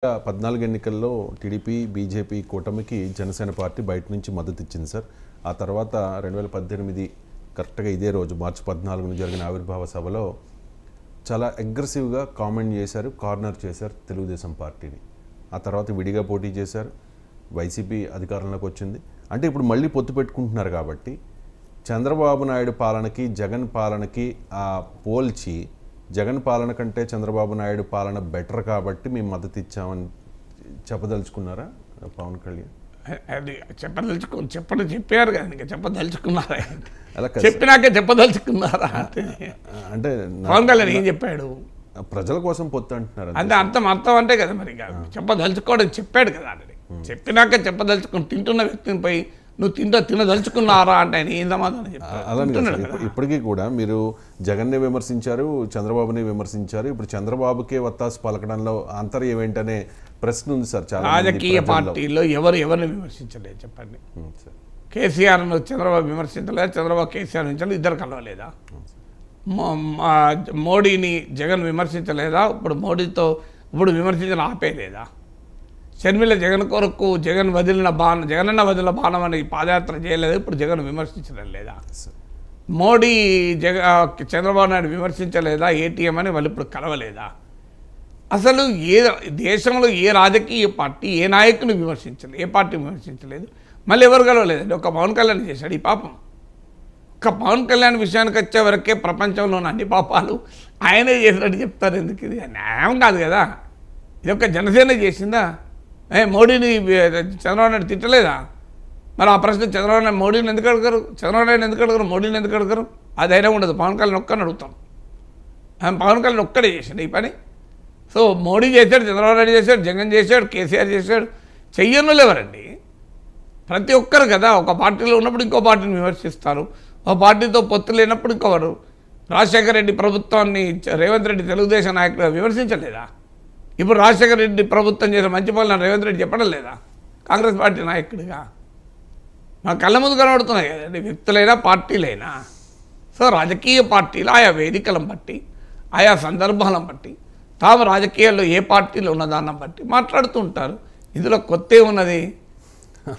14 ఎన్నికల్లో TDP BJP కూటమికి Janasena party బయట నుంచి మద్దతు ఇచ్చింది సార్. ఆ తర్వాత 2018 కరెక్ట్గా ఇదే రోజు మార్చి 14న జరిగిన ఆవిర్భావ సభలో చాలా అగ్రెసివ్గా కామెంట్ చేశారు, కార్నర్ చేశారు తెలుగుదేశం పార్టీని. ఆ తర్వాత విడిగా పోటీ చేశారు, వైసీపీ అధికారంలోకి వచ్చింది. అంటే ఇప్పుడు మళ్ళీ పొత్తు పెట్టుకుంటున్నారు కాబట్టి చంద్రబాబు నాయుడు పాలనకి జగన్ పాలనకి పోల్చి జగన్ పాలన కంటే చంద్రబాబు నాయుడు పాలన బెటర్ కాబట్టి మేము మద్దతు ఇచ్చామని చెప్పదలుచుకున్నారా పవన్ కళ్యాణ్? అది చెప్పారు కదా, ఇంకా చెప్పదలుచుకున్నారా? చెప్పినాకే చెప్పదలుచుకున్నారా అంటే పవన్ కళ్యాణ్ ఏం చెప్పాడు? ప్రజల కోసం పొత్తు అంటున్నారు అంటే అర్థం అంటే కదా, మరి చెప్పదలుచుకోవడం చెప్పాడు కదా. ఆల్రెడీ చెప్పినాక చెప్పదలుచుకుని తింటున్న వ్యక్తినిపై నువ్వు తినదలుచుకున్నారా అంటే ఆయన ఏం సమాధానం చెప్తారు? అలానే ఇప్పటికీ కూడా మీరు జగన్ని విమర్శించారు, చంద్రబాబుని విమర్శించారు. ఇప్పుడు చంద్రబాబుకే వత్తాసు పలకడంలో ఆంతర్యం ఏంటనే ప్రశ్న ఉంది సార్. చాలా రాజకీయ పార్టీల్లో ఎవరిని విమర్శించలేదు చెప్పండి. కేసీఆర్ను చంద్రబాబు విమర్శించలేదు, చంద్రబాబు కేసీఆర్ నుంచి ఇద్దరు కలవలేదా? మోడీని జగన్ విమర్శించలేదా? ఇప్పుడు విమర్శించిన ఆపేలేదా? షర్మిల జగన్ కొరకు జగనన్న వదిలిన బాణం అని పాదయాత్ర చేయలేదు, ఇప్పుడు జగన్ విమర్శించడం లేదా? మోడీ చంద్రబాబు నాయుడు విమర్శించలేదా? ఏటీఎం అని వాళ్ళు ఇప్పుడు కలవలేదా? అసలు దేశంలో ఏ రాజకీయ పార్టీ ఏ నాయకుని విమర్శించలేదు, ఏ పార్టీ విమర్శించలేదు, మళ్ళీ ఎవరు కలవలేదండి. ఒక పవన్ కళ్యాణ్ చేశాడు ఈ పాపం. ఒక పవన్ కళ్యాణ్ విషయానికి వచ్చే వరకే ప్రపంచంలోని అన్ని పాపాలు ఆయనే చేసినట్టు చెప్తారు. ఎందుకు? ఇది న్యాయం కాదు కదా. ఇది ఒక జనసేన చేసిందా? మోడీని చంద్రబాబు నాయుడు తిట్టలేదా? మరి ఆ ప్రశ్న చంద్రబాబు నాయుడు మోడీని ఎందుకు అడగరు, చంద్రబాబు నాయుడు ఎందుకు అడగరు, మోడీని ఎందుకు అడగరు? అదైనా ఉండదు. పవన్ కళ్యాణ్ ఒక్కని అడుగుతాం. పవన్ కళ్యాణ్ ఒక్కడే చేశాడు ఈ పని. సో మోడీ చేశాడు, చంద్రబాబు నాయుడు చేశాడు, జగన్ చేశాడు, కేసీఆర్ చేశాడు. చెయ్యనులు ఎవరండి? ప్రతి ఒక్కరు కదా. ఒక పార్టీలో ఉన్నప్పుడు ఇంకో పార్టీని విమర్శిస్తారు, ఒక పార్టీతో పొత్తు లేనప్పుడు ఇంకొకరు. రాజశేఖర రెడ్డి ప్రభుత్వాన్ని రేవంత్ రెడ్డి తెలుగుదేశం నాయకులు విమర్శించలేదా? ఇప్పుడు రాజశేఖర రెడ్డి ప్రభుత్వం చేసిన మంచి పనులను రేవంత్ రెడ్డి చెప్పడం లేదా కాంగ్రెస్ పార్టీ నాయకుడిగా? మా కళ్ళ ముందు కనబడుతున్నాయి కదండి, వ్యక్తులైనా పార్టీలైనా. సో రాజకీయ పార్టీలు ఆయా వేదికలను బట్టి, ఆయా సందర్భాలను బట్టి, తాము రాజకీయాల్లో ఏ పార్టీలో ఉన్నదాన్ని బట్టి మాట్లాడుతూ ఉంటారు. ఇందులో కొత్త ఉన్నది.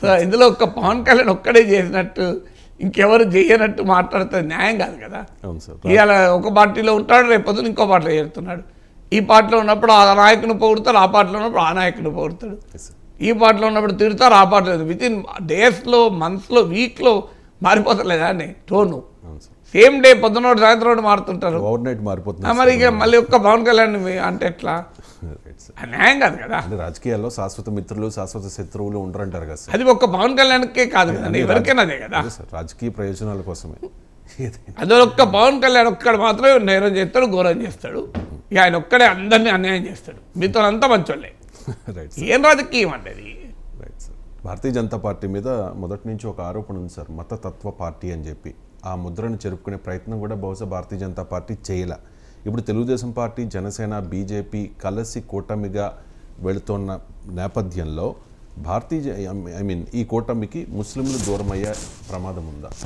సో ఇందులో ఒక్క పవన్ కళ్యాణ్ ఒక్కడే చేసినట్టు ఇంకెవరు చేయనట్టు మాట్లాడితే న్యాయం కాదు కదా. ఇవాళ ఒక పార్టీలో ఉంటాడు, రేపు పొద్దున ఇంకో పార్టీలో చేరుతున్నాడు. ఈ పార్టీలో ఉన్నప్పుడు ఆ నాయకుని పొగుడతాడు, ఆ పార్టీలో ఉన్నప్పుడు ఆ నాయకుని పొగుడతాడు. ఈ పార్టీలో ఉన్నప్పుడు తిడతారు, ఆ పార్టీలో వితిన్ డేస్లో, మంత్స్లో, వీక్లో మారిపోతలేదా అండి టోను? సేమ్ డే పొద్దున సాయంత్రం మారుతుంటారు. మరి ఇక మళ్ళీ ఒక్క పవన్ కళ్యాణ్ అంటే ఎట్లా? న్యాయం కాదు కదా. రాజకీయాల్లో శాశ్వత మిత్రులు శాశ్వత శత్రువులు ఉండరంటారు కదా. అది ఒక్క పవన్ కళ్యాణ్కే కాదు కదండి, ఎవరికైనా అదే కదా. రాజకీయ ప్రయోజనాల కోసమే. అదే ఒక్క పవన్ కళ్యాణ్ ఒక్కడు మాత్రమే నేరం చేస్తాడు, ఘోరం చేస్తాడు. ఇక ఆయన ఒక్కడే అందరినీ అన్యాయం చేస్తాడు, మీతో అంతా మంచోళ్ళే. ఏం రాజకీయం అంటే అది? భారతీయ జనతా పార్టీ మీద మొదటి నుంచి ఒక ఆరోపణ ఉంది సార్, మతతత్వ పార్టీ అని చెప్పి. ఆ ముద్రను చెరుపుకునే ప్రయత్నం కూడా బహుశా భారతీయ జనతా పార్టీ చేయలే. ఇప్పుడు తెలుగుదేశం పార్టీ, జనసేన, బీజేపీ కలిసి కూటమిగా వెళుతున్న నేపథ్యంలో ఈ కూటమికి ముస్లింలు దూరం అయ్యే ప్రమాదం ఉందా?